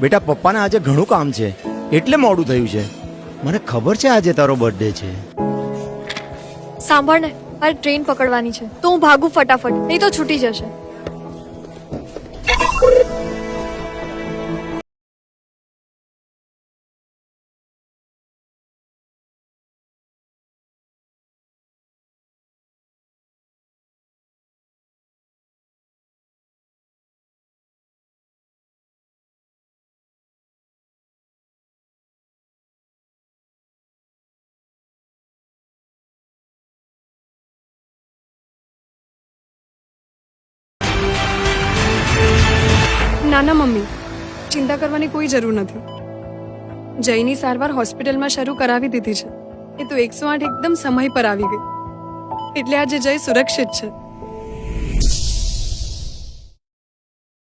બેટા પપ્પાને આજે ઘણું કામ છે એટલે મોડું થયું છે. મને ખબર છે આજે તારો બર્થડે છે. સાંભળ ને, મારે ટ્રેન પકડવાની છે તો હું ભાગું ફટાફટ, નહીં તો છૂટી જશે. નાના મમ્મી, ચિંતા કરવાની કોઈ જરૂર નથી. જયની સારવાર હોસ્પિટલમાં શરૂ કરાવી દીધી છે. એ તો 108 એકદમ સમય પર આવી ગઈ, એટલે આજે જય સુરક્ષિત છે.